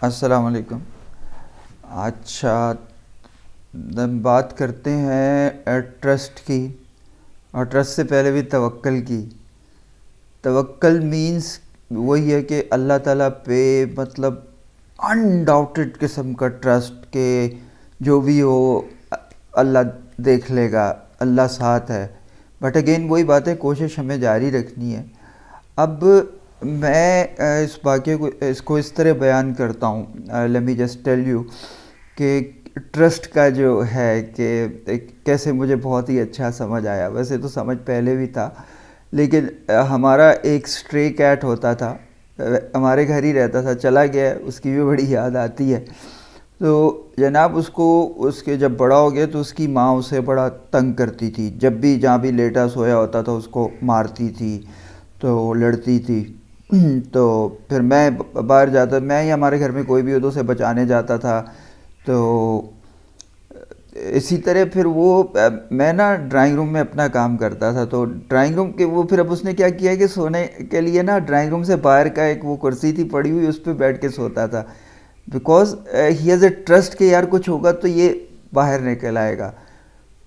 السلام علیکم۔ اچھا، بات کرتے ہیں ٹرسٹ کی، اور ٹرسٹ سے پہلے بھی توکل کی۔ توکل مینس وہی ہے کہ اللہ تعالیٰ پہ مطلب انڈاؤٹڈ قسم کا ٹرسٹ کہ جو بھی ہو اللہ دیکھ لے گا، اللہ ساتھ ہے۔ بٹ اگین وہی بات ہے، کوشش ہمیں جاری رکھنی ہے۔ اب میں اس واقعے کو اس طرح بیان کرتا ہوں، let me just tell you کہ ٹرسٹ کا جو ہے کہ کیسے مجھے بہت ہی اچھا سمجھ آیا۔ ویسے تو سمجھ پہلے بھی تھا، لیکن ہمارا ایک اسٹرے کیٹ ہوتا تھا، ہمارے گھر ہی رہتا تھا، چلا گیا، اس کی بھی بڑی یاد آتی ہے۔ تو جناب اس کے جب بڑا ہو گیا تو اس کی ماں اسے بڑا تنگ کرتی تھی، جب بھی جہاں بھی لیٹا سویا ہوتا تھا اس کو مارتی تھی، تو لڑتی تھی۔ تو پھر میں باہر جاتا، میں یا ہمارے گھر میں کوئی بھی ہو تو اسے بچانے جاتا تھا۔ تو اسی طرح پھر میں نا ڈرائنگ روم میں اپنا کام کرتا تھا، تو ڈرائنگ روم کے پھر اب اس نے کیا کیا کہ سونے کے لیے نا ڈرائنگ روم سے باہر کا ایک وہ کرسی تھی پڑی ہوئی، اس پہ بیٹھ کے سوتا تھا، because he has a trust کہ یار کچھ ہوگا تو یہ باہر نکل آئے گا۔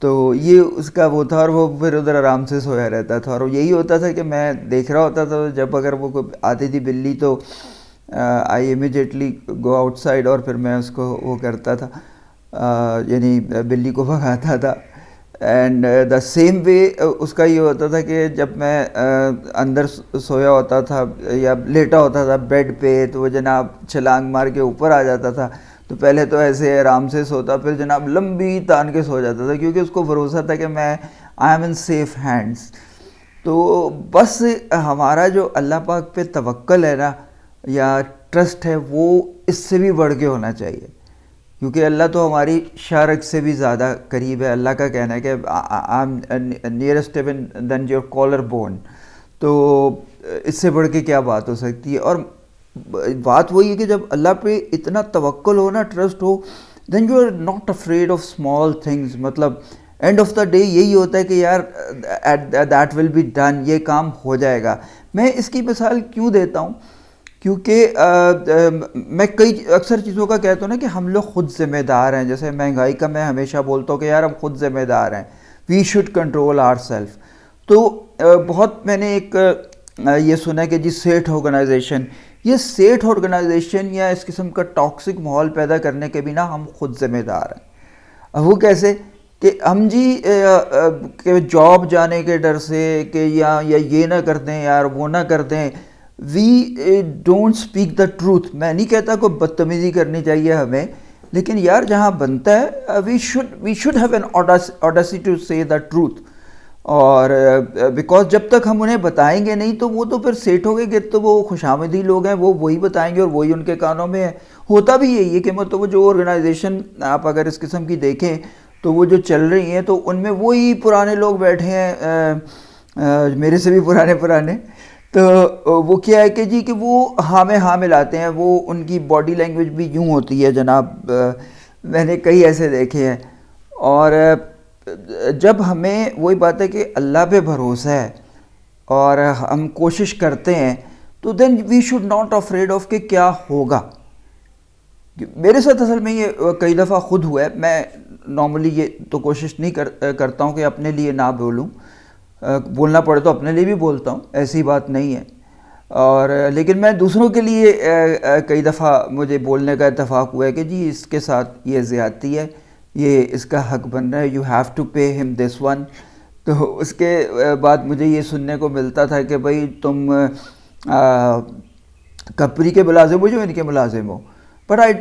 تو یہ اس کا وہ تھا، اور وہ پھر ادھر آرام سے سویا رہتا تھا۔ اور یہی ہوتا تھا کہ میں دیکھ رہا ہوتا تھا، جب اگر وہ آتی تھی بلی تو آئی امیجیٹلی گو آؤٹ سائڈ، اور پھر میں اس کو وہ کرتا تھا، یعنی بلی کو بھگاتا تھا۔ اینڈ دا سیم وے اس کا یہ ہوتا تھا کہ جب میں اندر سویا ہوتا تھا یا لیٹا ہوتا تھا بیڈ پہ، تو وہ جناب چھلانگ مار کے اوپر آ جاتا تھا۔ تو پہلے تو ایسے آرام سے سوتا، پھر جناب لمبی تان کے سو جاتا تھا، کیونکہ اس کو بھروسہ تھا کہ میں I am in safe hands. تو بس ہمارا جو اللہ پاک پہ توکل ہے نا، یا ٹرسٹ ہے، وہ اس سے بھی بڑھ کے ہونا چاہیے، کیونکہ اللہ تو ہماری شارک سے بھی زیادہ قریب ہے۔ اللہ کا کہنا ہے کہ I am nearest even than your collar bone. تو اس سے بڑھ کے کیا بات ہو سکتی ہے؟ اور بات وہی ہے کہ جب اللہ پہ اتنا توکل ہو نا، ٹرسٹ ہو، then you are not afraid of small things. مطلب اینڈ آف دا ڈے یہی ہوتا ہے کہ یار دیٹ ول بی ڈن، یہ کام ہو جائے گا۔ میں اس کی مثال کیوں دیتا ہوں؟ کیونکہ میں اکثر چیزوں کا کہتا ہوں نا کہ ہم لوگ خود ذمہ دار ہیں۔ جیسے مہنگائی کا میں ہمیشہ بولتا ہوں کہ یار ہم خود ذمہ دار ہیں، we should control our self. تو بہت میں نے ایک یہ سنا ہے کہ جی سیٹھ آرگنائزیشن، یہ سیٹھ آرگنائزیشن یا اس قسم کا ٹاکسک ماحول پیدا کرنے کے بھی نا ہم خود ذمہ دار ہیں۔ اب وہ کیسے کہ ہم جی کہ جاب جانے کے ڈر سے کہ یا یہ نہ کر دیں یار، وہ نہ کر دیں، we don't speak the truth. میں نہیں کہتا کوئی بدتمیزی کرنی چاہیے ہمیں، لیکن یار جہاں بنتا ہے we should have an audacity to say the truth. اور بیکاز جب تک ہم انہیں بتائیں گے نہیں تو وہ تو پھر سیٹھوں کے گرد تو وہ خوشامدی لوگ ہیں، وہ وہی بتائیں گے اور وہی ان کے کانوں میں ہے۔ ہوتا بھی یہی ہے کہ مطلب وہ جو آرگنائزیشن آپ اگر اس قسم کی دیکھیں تو وہ جو چل رہی ہیں تو ان میں وہی پرانے لوگ بیٹھے ہیں، میرے سے بھی پرانے۔ تو وہ کیا ہے کہ جی کہ وہ ہاں میں ہاں ملاتے ہیں، وہ ان کی باڈی لینگویج بھی یوں ہوتی ہے جناب، میں نے کئی ایسے دیکھے ہیں۔ اور جب ہمیں وہی بات ہے کہ اللہ پہ بھروسہ ہے اور ہم کوشش کرتے ہیں، تو then we should not afraid of کہ کیا ہوگا۔ میرے ساتھ اصل میں یہ کئی دفعہ خود ہوا ہے۔ میں نارملی یہ تو کوشش نہیں کرتا ہوں کہ اپنے لیے نہ بولوں، بولنا پڑے تو اپنے لیے بھی بولتا ہوں، ایسی بات نہیں ہے۔ اور لیکن میں دوسروں کے لیے کئی دفعہ مجھے بولنے کا اتفاق ہوا ہے کہ جی اس کے ساتھ یہ زیادتی ہے، یہ اس کا حق بن رہا ہے، یو ہیو ٹو پے ہم دس ون۔ تو اس کے بعد مجھے یہ سننے کو ملتا تھا کہ بھائی تم کپری کے ملازم ہو جو ان کے ملازم ہو، but I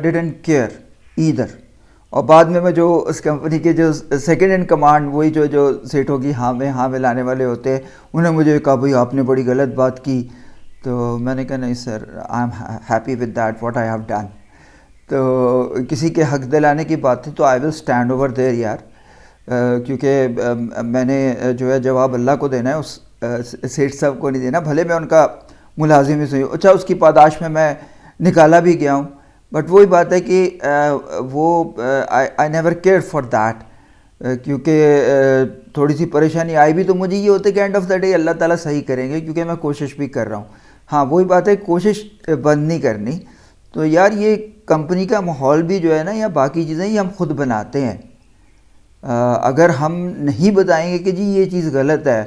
didn't care either. اور بعد میں جو اس کمپنی کے جو سیکنڈ ان کمانڈ، وہی جو سیٹوں کی ہاں میں ہاں ملانے والے ہوتے ہیں، انہوں نے مجھے کہا بھائی آپ نے بڑی غلط بات کی۔ تو میں نے کہا نہیں sir, I am happy with that what I have done. تو کسی کے حق دلانے کی بات تھی تو آئی ول اسٹینڈ اوور دیر یار، کیونکہ میں نے جو ہے جواب اللہ کو دینا ہے، اس سیٹ صاحب کو نہیں دینا، بھلے میں ان کا ملازم ہی صحیح ہوں۔ اچھا اس کی پاداش میں نکالا بھی گیا ہوں، بٹ وہی بات ہے کہ وہ I never care for that, کیونکہ تھوڑی سی پریشانی آئی بھی تو مجھے یہ ہوتا ہے کہ اینڈ آف دا ڈے اللہ تعالیٰ صحیح کریں گے، کیونکہ میں کوشش بھی کر رہا ہوں۔ ہاں وہی بات ہے، کوشش بند نہیں کرنی۔ تو یار یہ کمپنی کا ماحول بھی جو ہے نا یا باقی چیزیں یہ ہم خود بناتے ہیں. اگر ہم نہیں بتائیں گے کہ جی یہ چیز غلط ہے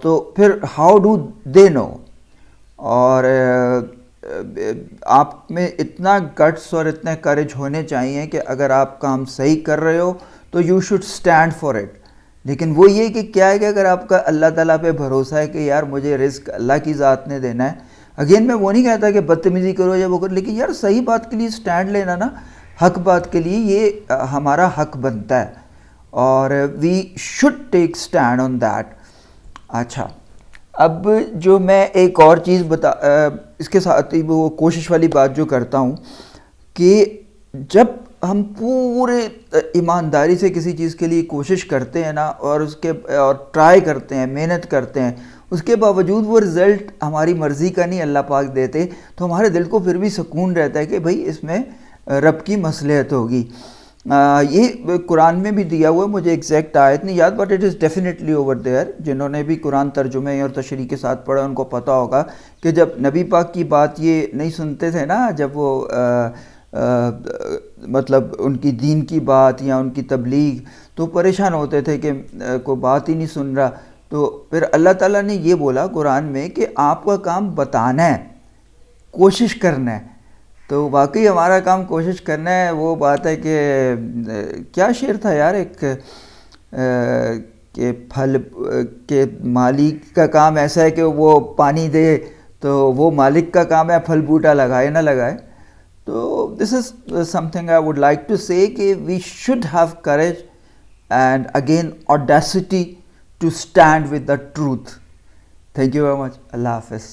تو پھر ہاؤ ڈو دے نو. اور آپ میں اتنا گٹس اور اتنے کریج ہونے چاہیے کہ اگر آپ کام صحیح کر رہے ہو تو you should stand for it. لیکن وہ یہ کہ کیا ہے کہ اگر آپ کا اللہ تعالیٰ پہ بھروسہ ہے کہ یار مجھے رزق اللہ کی ذات نے دینا ہے. اگین میں وہ نہیں کہتا کہ بدتمیزی کرو یا وہ کرو، لیکن یار صحیح بات کے لیے اسٹینڈ لینا نا، حق بات کے لیے یہ ہمارا حق بنتا ہے، اور we should take stand on that. اچھا، اب جو میں ایک اور چیز اس کے ساتھ ہی وہ کوشش والی بات جو کرتا ہوں کہ جب ہم پورے ایمانداری سے کسی چیز کے لیے کوشش کرتے ہیں نا اور ٹرائی کرتے ہیں، محنت کرتے ہیں، اس کے باوجود وہ رزلٹ ہماری مرضی کا نہیں اللہ پاک دیتے، تو ہمارے دل کو پھر بھی سکون رہتا ہے کہ بھائی اس میں رب کی مصلحت ہوگی. یہ قرآن میں بھی دیا ہوا ہے، مجھے ایگزیکٹ آیت نہیں یاد، but it is definitely over there. جنہوں نے بھی قرآن ترجمے اور تشریح کے ساتھ پڑھا ان کو پتہ ہوگا کہ جب نبی پاک کی بات یہ نہیں سنتے تھے نا، جب وہ مطلب ان کی دین کی بات یا ان کی تبلیغ، تو پریشان ہوتے تھے کہ کوئی بات ہی نہیں سن رہا. تو پھر اللہ تعالیٰ نے یہ بولا قرآن میں کہ آپ کا کام بتانا ہے، کوشش کرنا ہے. تو واقعی ہمارا کام کوشش کرنا ہے. وہ بات ہے کہ کیا شعر تھا یار ایک، کہ پھل کے مالک کا کام ایسا ہے کہ وہ پانی دے، تو وہ مالک کا کام ہے پھل بوٹا لگائے نہ لگائے. تو this is something I would like to say کہ we should have courage and again audacity to stand with the truth. Thank you very much. اللہ حافظ.